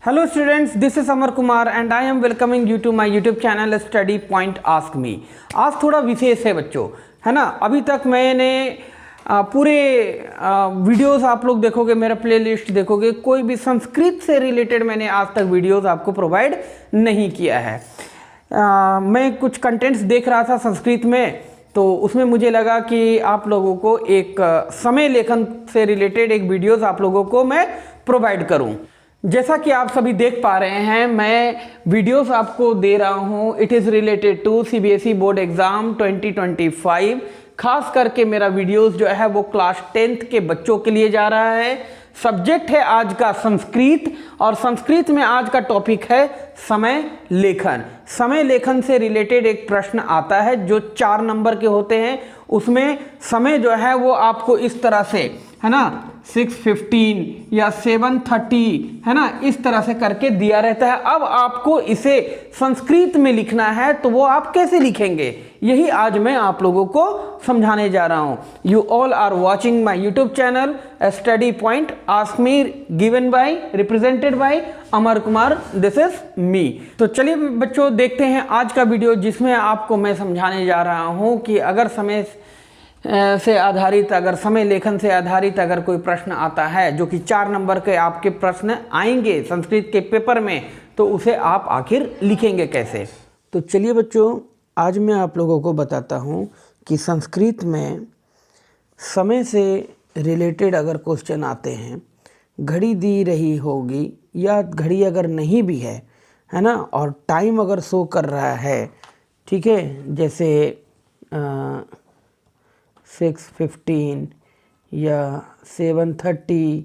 Hello students, this is Amar Kumar and I am welcoming you to my YouTube channel Study Point Ask Me। आज थोड़ा विशेष है बच्चों, है ना। अभी तक मैंने पूरे वीडियोस आप लोग देखोगे, मेरा प्लेलिस्ट देखोगे, कोई भी संस्कृत से रिलेटेड मैंने आज तक वीडियोस आपको प्रोवाइड नहीं किया है। मैं कुछ कंटेंट्स देख रहा था संस्कृत में, तो उसमें मुझे लगा कि आप लोगों को एक समय लेखन से रिलेटेड एक वीडियोस आप लोगों को मैं प्रोवाइड करूं। जैसा कि आप सभी देख पा रहे हैं, मैं वीडियोस आपको दे रहा हूं। It is related to CBSE board exam 2025। खास करके मेरा वीडियोस जो है वो क्लास 10th के बच्चों के लिए जा रहा है। सब्जेक्ट है आज का संस्कृत, और संस्कृत में आज का टॉपिक है समय लेखन। समय लेखन से रिलेटेड एक प्रश्न आता है जो 4 नंबर के होते हैं। उसमें समय जो है वो आपको इस तरह से, है ना, 6:15 या 7:30, है ना, इस तरह से करके दिया रहता है। अब आपको इसे संस्कृत में लिखना है, तो वो आप कैसे लिखेंगे, यही आज मैं आप लोगों को समझाने जा रहा हूं। You all are watching my YouTube channel Study Point ask me, given by, represented by Amar Kumar, this is me. तो चलिए बच्चों देखते हैं आज का वीडियो, जिसमें आपको मैं समझाने जा रहा हूं कि अगर समय से आधारित, अगर समय लेखन से आधारित अगर कोई प्रश्न आता है, जो कि 4 नंबर के आपके प्रश्न आएंगे संस्कृत के पेपर में, तो उसे आप आखिर लिखेंगे कैसे। तो चलिए बच्चों, आज मैं आप लोगों को बताता हूं कि संस्कृत में समय से रिलेटेड अगर क्वेश्चन आते हैं, घड़ी दी रही होगी या घड़ी अगर नहीं भी है ना, और टाइम अगर शो कर रहा है, ठीक है, जैसे 6:15 या 7:30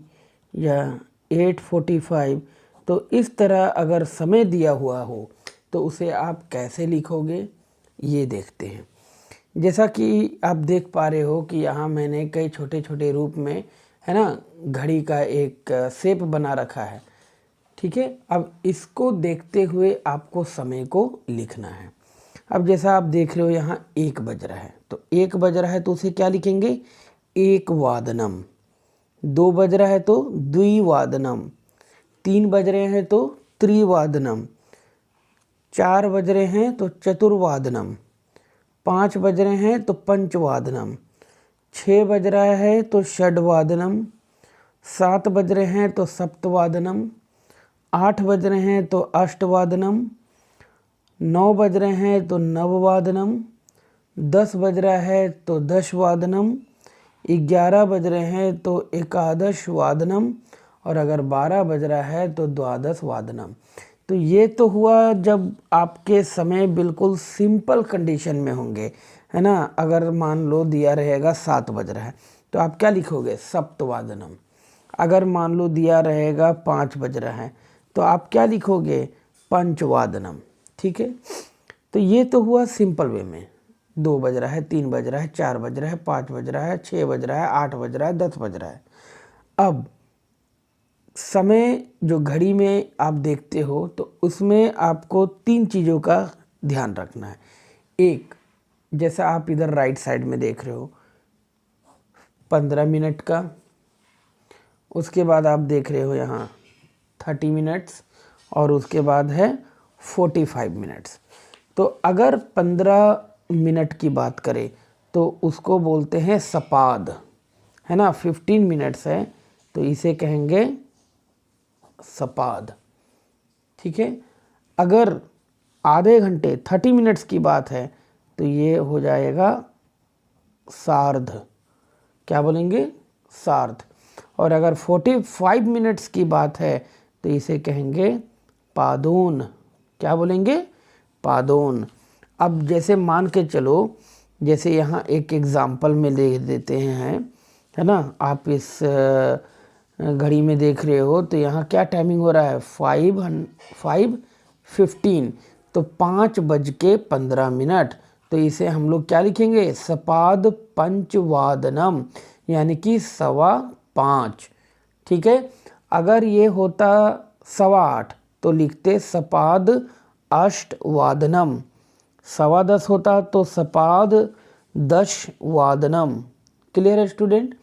या 8:45, तो इस तरह अगर समय दिया हुआ हो तो उसे आप कैसे लिखोगे, ये देखते हैं। जैसा कि आप देख पा रहे हो कि यहाँ मैंने कई छोटे छोटे रूप में, है ना, घड़ी का एक शेप बना रखा है, ठीक है। अब इसको देखते हुए आपको समय को लिखना है। अब जैसा आप देख रहे हो यहाँ 1 बज रहा है, तो 1 बज रहा है तो उसे क्या लिखेंगे, 1 वादनम। 2 बज रहा है तो द्विवादनम। 3 बज रहे हैं तो त्रिवादनम। 4 बज रहे हैं तो चतुर्वादनम। 5 बज रहे हैं तो पंचवादनम। 6 बज रहा है तो षड्वादनम। 7 बज रहे हैं तो सप्तवादनम। 8 बज रहे हैं तो अष्टवादनम। 9 बज रहे हैं तो नववादनम। 10 बज रहा है तो दशवादनम। 11 बज रहे हैं तो एकादश वादनम, और अगर 12 बज रहा है तो द्वादश वादनम। तो ये तो हुआ जब आपके समय बिल्कुल सिंपल कंडीशन में होंगे, है ना। अगर मान लो दिया रहेगा 7 बज रहा है तो आप क्या लिखोगे, सप्तवादनम। अगर मान लो दिया रहेगा 5 बज रहा है तो आप क्या लिखोगे, पंचवादनम, ठीक है। तो ये तो हुआ सिंपल वे में। 2 बज रहा है, 3 बज रहा है, 4 बज रहा है, 5 बज रहा है, 6 बज रहा है, 8 बज रहा है, 10 बज रहा है। अब समय जो घड़ी में आप देखते हो तो उसमें आपको 3 चीज़ों का ध्यान रखना है। एक, जैसा आप इधर राइट साइड में देख रहे हो 15 मिनट का, उसके बाद आप देख रहे हो यहाँ 30 मिनट्स, और उसके बाद है 45 मिनट्स। तो अगर 15 मिनट की बात करें तो उसको बोलते हैं सपाद, है ना। 15 मिनट्स है तो इसे कहेंगे सपाद, ठीक है। अगर आधे घंटे 30 मिनट्स की बात है तो ये हो जाएगा सार्ध, क्या बोलेंगे, सार्ध। और अगर 45 मिनट्स की बात है तो इसे कहेंगे पादोन, क्या बोलेंगे, पादोन। अब जैसे मान के चलो, जैसे यहाँ एक एग्जाम्पल में दे देते हैं, है ना। आप इस घड़ी में देख रहे हो तो यहाँ क्या टाइमिंग हो रहा है, 5:15, तो 5:15। तो इसे हम लोग क्या लिखेंगे, सपाद पंचवादनम, यानी कि 5:15, ठीक है। अगर ये होता 8:15 तो लिखते सपाद अष्टवादनम। 10:15 होता तो सपाद दशवादनम। क्लियर है स्टूडेंट।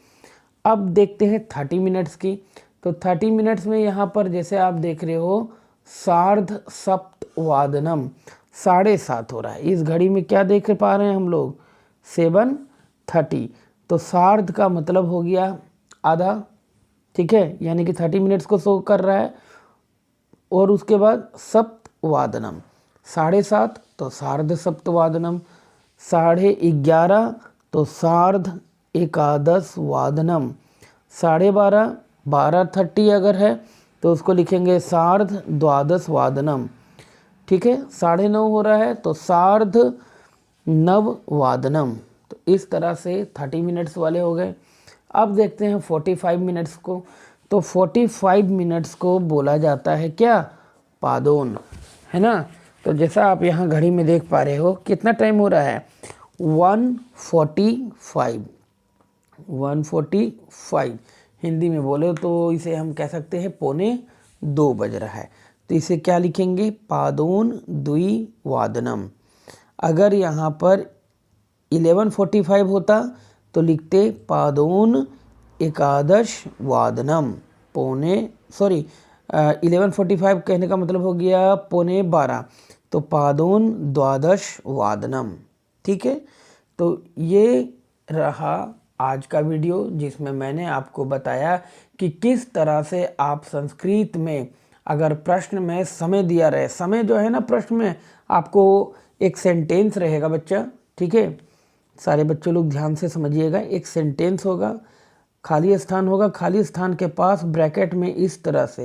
अब देखते हैं 30 मिनट्स की। तो 30 मिनट्स में यहाँ पर जैसे आप देख रहे हो सार्ध सप्तवादनम, 7:30 हो रहा है। इस घड़ी में क्या देख पा रहे हैं हम लोग, 7:30। तो सार्ध का मतलब हो गया आधा, ठीक है, यानी कि 30 मिनट्स को शो कर रहा है। और उसके बाद सप्तवादनम, 7:30 तो सार्ध सप्तवादनम, 11:30 तो सार्ध एकादश वादनम, 12:30 12:30 अगर है तो उसको लिखेंगे सार्ध द्वादश वादनम, ठीक है। 9:30 हो रहा है तो सार्ध नव वादनम। तो इस तरह से 30 मिनट्स वाले हो गए। अब देखते हैं 45 मिनट्स को। तो 45 मिनट्स को बोला जाता है क्या, पादोन, है ना। तो जैसा आप यहाँ घड़ी में देख पा रहे हो कितना टाइम हो रहा है, 1:45। हिंदी में बोले तो इसे हम कह सकते हैं 1:45 बज रहा है। तो इसे क्या लिखेंगे, पादोन द्विवादनम। अगर यहाँ पर 11:45 होता तो लिखते पादोन एकादश वादनम, 11:45 कहने का मतलब हो गया 11:45, तो पादोन द्वादश वादनम, ठीक है। तो ये रहा आज का वीडियो जिसमें मैंने आपको बताया कि किस तरह से आप संस्कृत में अगर प्रश्न में समय दिया रहे, समय जो है ना प्रश्न में आपको एक सेंटेंस रहेगा बच्चा, ठीक है। सारे बच्चों लोग ध्यान से समझिएगा, एक सेंटेंस होगा, खाली स्थान होगा, खाली स्थान के पास ब्रैकेट में इस तरह से,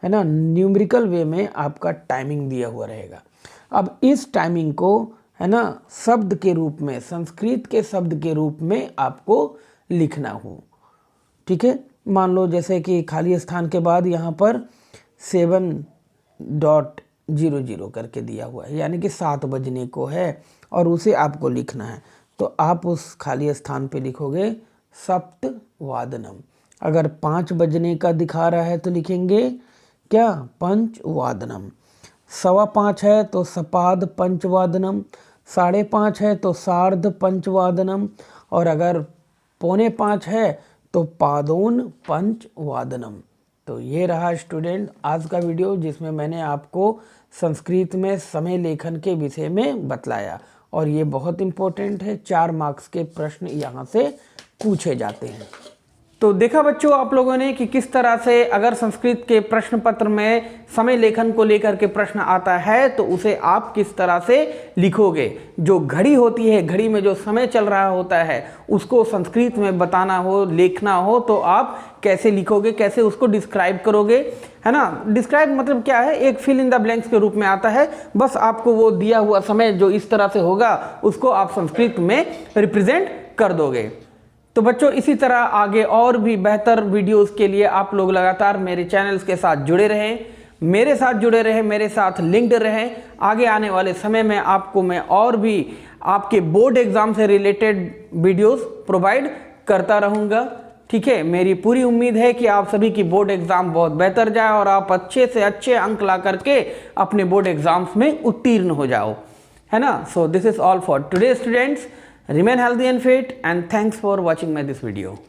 है ना, न्यूमेरिकल वे में आपका टाइमिंग दिया हुआ रहेगा। अब इस टाइमिंग को, है ना, शब्द के रूप में, संस्कृत के शब्द के रूप में आपको लिखना हो, ठीक है। मान लो जैसे कि खाली स्थान के बाद यहाँ पर 7:00 करके दिया हुआ है, यानी कि 7 बजने को है और उसे आपको लिखना है। तो आप उस खाली स्थान पे लिखोगे सप्तवादनम। अगर 5 बजने का दिखा रहा है तो लिखेंगे क्या, पंचवादनम। 5:15 है तो सपाद पंचवादनम, 5:30 है तो सार्ध पंचवादनम, और अगर 4:45 है तो पादोन पंचवादनम। तो ये रहा स्टूडेंट आज का वीडियो जिसमें मैंने आपको संस्कृत में समय लेखन के विषय में बतलाया, और ये बहुत इम्पोर्टेंट है, 4 मार्क्स के प्रश्न यहाँ से पूछे जाते हैं। तो देखा बच्चों आप लोगों ने कि किस तरह से अगर संस्कृत के प्रश्न पत्र में समय लेखन को लेकर के प्रश्न आता है तो उसे आप किस तरह से लिखोगे। जो घड़ी होती है, घड़ी में जो समय चल रहा होता है उसको संस्कृत में बताना हो, लिखना हो तो आप कैसे लिखोगे, कैसे उसको डिस्क्राइब करोगे, है ना। डिस्क्राइब मतलब क्या है, एक फिल इन द ब्लैंक्स के रूप में आता है। बस आपको वो दिया हुआ समय जो इस तरह से होगा उसको आप संस्कृत में रिप्रेजेंट कर दोगे। तो बच्चों इसी तरह आगे और भी बेहतर वीडियोस के लिए आप लोग लगातार मेरे चैनल्स के साथ जुड़े रहें, मेरे साथ लिंक्ड रहें। आगे आने वाले समय में आपको मैं और भी आपके बोर्ड एग्जाम से रिलेटेड वीडियोस प्रोवाइड करता रहूँगा, ठीक है। मेरी पूरी उम्मीद है कि आप सभी की बोर्ड एग्जाम बहुत बेहतर जाए और आप अच्छे से अच्छे अंक ला करके अपने बोर्ड एग्जाम्स में उत्तीर्ण हो जाओ, है ना। So this is all for today students. Remain healthy and fit, and thanks for watching this video.